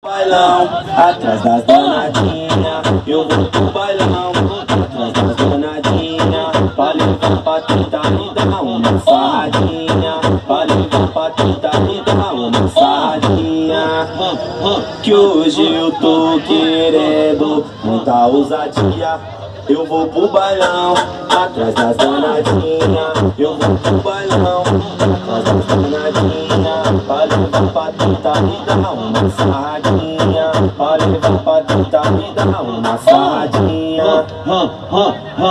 Bailão, atrás das danadinha, eu vou pro bailão, atrás das danadinha, pra levar pra tentar me dar uma sarradinha, pra levar pra tentar me dar uma sarradinha. Que hoje eu tô querendo muita ousadia. Eu vou pro bailão, atrás das danadinha, eu vou pro bailão, atrás das danadinha, pra levar pra tentar me dar uma sarradinha, pra levar pra tentar me dar uma sarradinha.